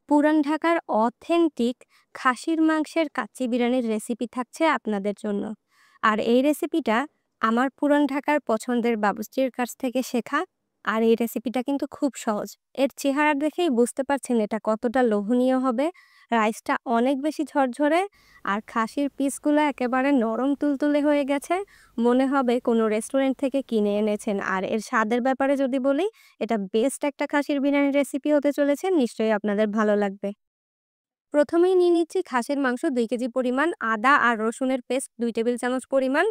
পুরান ঢাকার অথেন্টিক খাসির মাংসের কাচ্চি বিরিয়ানির রেসিপি থাকছে আপনাদের জন্য। আর এই রেসিপিটা আমার পুরান ঢাকার পছন্দের বাবুর্চির কাছ থেকে শেখা। আর এই রেসিপিটা কিন্তু খুব সহজ। এর চেহারা দেখেই বুঝতে পারছেন এটা কতটা লোভনীয় হবে। রাইসটা অনেক বেশি ঝরঝরে আর খাসির পিসগুলো একেবারে নরম তুলতুলে হয়ে গেছে। মনে হবে কোনো রেস্টুরেন্ট থেকে কিনে এনেছেন। আর এর স্বাদের ব্যাপারে যদি বলি, এটা বেস্ট একটা খাসির বিরিয়ানির রেসিপি হতে চলেছে। নিশ্চয়ই আপনাদের ভালো লাগবে। প্রথমেই নিয়ে নিচ্ছি খাসির মাংস ২ কেজি পরিমাণ, আদা আর রসুনের পেস্ট ২ টেবিল চামচ পরিমাণ।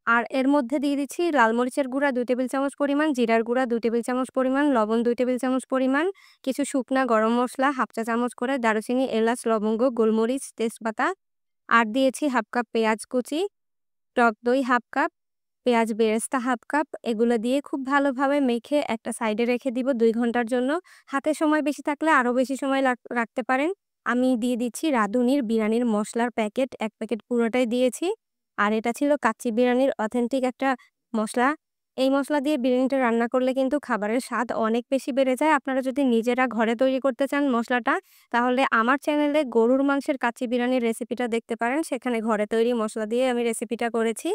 আর এর মধ্যে দিয়ে দিচ্ছি লাল মরিচের গুঁড়া ২ টেবিল চামচ পরিমাণ, জিরার গুঁড়া ২ টেবিল চামচ পরিমাণ, লবণ ২ টেবিল চামচ পরিমাণ, কিছু শুকনা গরম মসলা 1/2 চা চামচ করে, দারুচিনি, এলাচ, লবঙ্গ, গোলমরিচ, তেজপাতা। আর দিয়েছি 1/2 কাপ পেঁয়াজ কুচি, টক দই 1/2 কাপ, পেঁয়াজ বেরেস্তা 1/2 কাপ। এগুলো দিয়ে খুব ভালোভাবে মেখে একটা সাইডে রেখে দিব ২ ঘন্টার জন্য। হাতে সময় বেশি থাকলে আরও বেশি সময় রাখতে পারেন। আমি দিয়ে দিচ্ছি রাঁধুনির বিরিয়ানির মসলার প্যাকেট, ১ প্যাকেট পুরোটাই দিয়েছি। আর এটা ছিল কাচ্চি বিরিয়ানির অথেন্টিক একটা মসলা। এই মসলা দিয়ে বিরিয়ানিটা রান্না করলে কিন্তু খাবারের স্বাদ অনেক বেশি বেড়ে যায়। আপনারা যদি নিজেরা ঘরে তৈরি করতে চান মসলাটা, তাহলে আমার চ্যানেলে গরুর মাংসের কাচ্চি বিরিয়ানির রেসিপিটা দেখতে পারেন। সেখানে ঘরে তৈরি মসলা দিয়ে আমি রেসিপিটা করেছি।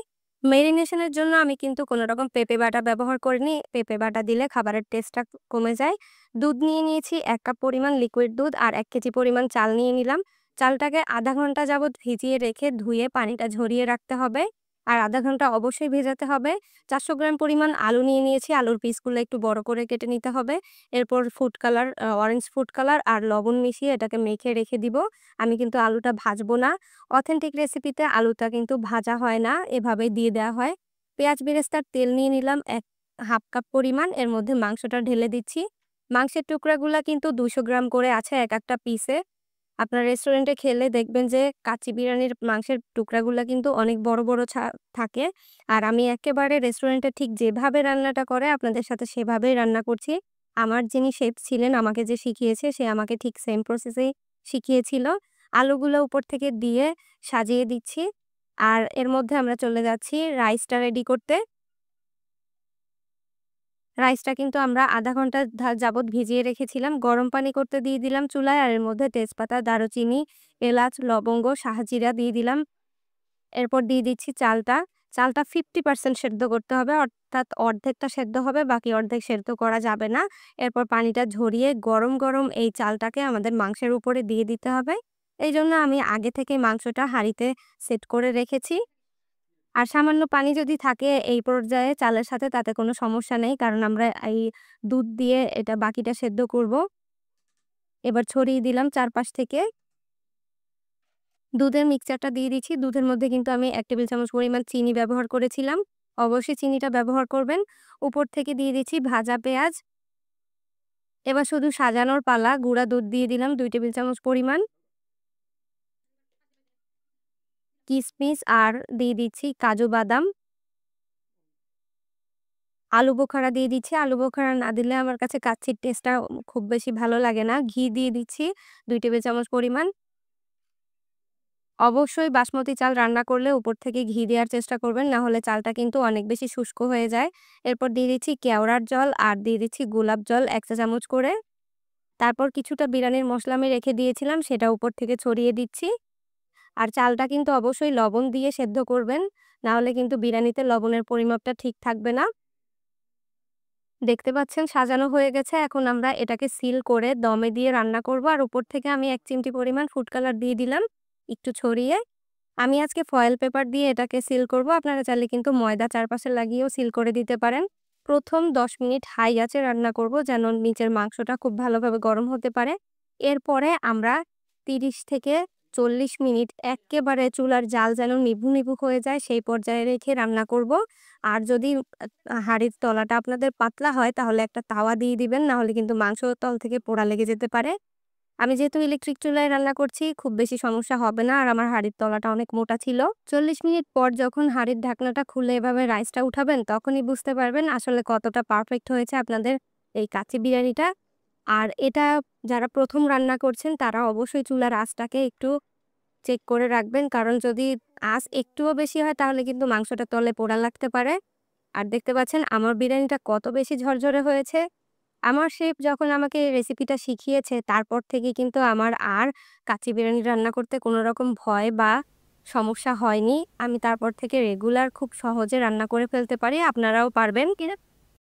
মেরিনেশনের জন্য আমি কিন্তু কোনো রকম পেঁপে বাটা ব্যবহার করিনি। পেঁপে বাটা দিলে খাবারের টেস্টটা কমে যায়। দুধ নিয়ে নিয়েছি ১ কাপ পরিমাণ লিকুইড দুধ আর ১ কেজি পরিমাণ চাল নিয়ে নিলাম। চালটাকে আধা ঘন্টা যাবৎ ভিজিয়ে রেখে ধুয়ে পানিটা ঝরিয়ে রাখতে হবে। আর আধা ঘন্টা অবশ্যই ভেজাতে হবে। ৪০০ গ্রাম পরিমাণ আলু নিয়ে নিয়েছি। আলুর পিসগুলো একটু বড় করে কেটে নিতে হবে। এরপর food colour, orange food colour আর লবণ মিশিয়ে এটাকে মেখে রেখে দিব। আমি কিন্তু আলুটা ভাজবো না। অথেন্টিক রেসিপিতে আলুটা কিন্তু ভাজা হয় না, এভাবেই দিয়ে দেওয়া হয়। পেঁয়াজ বেরেস্তার তেল নিয়ে নিলাম 1/2 কাপ পরিমাণ। এর মধ্যে মাংসটা ঢেলে দিচ্ছি। মাংসের টুকরাগুলা কিন্তু ২০০ গ্রাম করে আছে এক একটা পিসে। আপনার রেস্টুরেন্টে খেলে দেখবেন যে কাচ্চি বিরিয়ানির মাংসের টুকরাগুলা কিন্তু অনেক বড়, বড় থাকে। আর আমি একেবারে রেস্টুরেন্টে ঠিক যেভাবে রান্নাটা করে আপনাদের সাথে সেভাবেই রান্না করছি। আমার যিনি শেফ ছিলেন আমাকে যে শিখিয়েছে সে আমাকে ঠিক সেম প্রসেসেই শিখিয়েছিল। আলুগুলো উপর থেকে দিয়ে সাজিয়ে দিচ্ছি। আর এর মধ্যে আমরা চলে যাচ্ছি রাইসটা রেডি করতে। রাইসটা কিন্তু আমরা আধা ঘন্টা যাবৎ ভিজিয়ে রেখেছিলাম। গরম পানি করতে দিয়ে দিলাম চুলায়। আর এর মধ্যে তেজপাতা, দারুচিনি, এলাচ, লবঙ্গ, শাহজিরা দিয়ে দিলাম। এরপর দিয়ে দিচ্ছি চালটা। চালটা 50% সেদ্ধ করতে হবে। অর্থাৎ অর্ধেকটা সেদ্ধ হবে, বাকি অর্ধেক সেদ্ধ করা যাবে না। এরপর পানিটা ঝরিয়ে গরম, গরম এই চালটাকে আমাদের মাংসের উপরে দিয়ে দিতে হবে। এইজন্য আমি আগে থেকে মাংসটা হাঁড়িতে সেট করে রেখেছি। আর সামান্য পানি যদি থাকে এই পর্যায়ে চালের সাথে তাতে কোনো সমস্যা নেই। কারণ আমরা এই দুধ দিয়ে এটা বাকিটা সেদ্ধ করব। এবার ছড়িয়ে দিলাম চারপাশ থেকে। দুধের মিক্সচারটা দিয়ে দিচ্ছি। দুধের মধ্যে কিন্তু আমি ১ টেবিল চামচ পরিমাণ চিনি ব্যবহার করেছিলাম। অবশ্যই চিনিটা ব্যবহার করবেন। উপর থেকে দিয়ে দিচ্ছি ভাজা পেঁয়াজ। এবার শুধু সাজানোর পালা। গুঁড়া দুধ দিয়ে দিলাম ২ টেবিল চামচ পরিমাণ। কিশমিশ আর দিয়ে দিচ্ছি কাজু বাদাম। আলু বোখারা দিয়ে দিচ্ছি। আলু বোখারা না দিলে আমার কাছে কাচ্চির টেস্টটা খুব বেশি ভালো লাগে না। ঘি দিয়ে দিচ্ছি ২ টেবিল চামচ পরিমাণ। অবশ্যই বাসমতি চাল রান্না করলে উপর থেকে ঘি দেওয়ার চেষ্টা করবেন, না হলে চালটা কিন্তু অনেক বেশি শুষ্ক হয়ে যায়। এরপর দিয়ে দিচ্ছি কেওড়ার জল আর দিয়ে দিচ্ছি গোলাপ জল ১ চা চামচ করে। তারপর কিছুটা বিরিয়ানির মসলা আমি রেখে দিয়েছিলাম সেটা উপর থেকে ছড়িয়ে দিচ্ছি। আর চালটা কিন্তু অবশ্যই লবণ দিয়ে সেদ্ধ করবেন, না হলে কিন্তু বিরিয়ানিতে লবণের পরিমাপটা ঠিক থাকবে না। দেখতে পাচ্ছেন সাজানো হয়ে গেছে। এখন আমরা এটাকে সিল করে দমে দিয়ে রান্না করব। আর উপর থেকে আমি ১ চিমটি পরিমাণ ফুড কালার দিয়ে দিলাম একটু ছড়িয়ে। আমি আজকে ফয়েল পেপার দিয়ে এটাকে সিল করব। আপনারা চাইলে কিন্তু ময়দা চারপাশে লাগিয়েও সিল করে দিতে পারেন। প্রথম ১০ মিনিট হাই আঁচে রান্না করব যেন নিচের মাংসটা খুব ভালোভাবে গরম হতে পারে। এরপরে আমরা ৩০ থেকে ৪০ মিনিট এক্কেবারে চুলার জাল যেন নিভু, নিভু হয়ে যায় সেই পর্যায়ে রেখে রান্না করব। আর যদি হাঁড়ির তলাটা আপনাদের পাতলা হয় তাহলে একটা তাওয়া দিয়ে দিবেন, না হলে কিন্তু মাংস তল থেকে পোড়া লেগে যেতে পারে। আমি যেহেতু ইলেকট্রিক চুলায় রান্না করছি খুব বেশি সমস্যা হবে না। আর আমার হাঁড়ির তলাটা অনেক মোটা ছিল। ৪০ মিনিট পর যখন হাঁড়ির ঢাকনাটা খুলে এভাবে রাইসটা উঠাবেন তখনই বুঝতে পারবেন আসলে কতটা পারফেক্ট হয়েছে আপনাদের এই কাচ্চি বিরিয়ানিটা। আর এটা যারা ১ম রান্না করছেন তারা অবশ্যই চুলার আঁচটাকে একটু চেক করে রাখবেন। কারণ যদি আঁচ একটুও বেশি হয় তাহলে কিন্তু মাংসটা তলে পোড়া লাগতে পারে। আর দেখতে পাচ্ছেন আমার বিরিয়ানিটা কত বেশি ঝরঝরে হয়েছে। আমার শেফ যখন আমাকে এই রেসিপিটা শিখিয়েছে তারপর থেকে কিন্তু আমার আর কাচ্চি বিরিয়ানি রান্না করতে কোনো রকম ভয় বা সমস্যা হয়নি। আমি তারপর থেকে রেগুলার খুব সহজে রান্না করে ফেলতে পারি। আপনারাও পারবেন।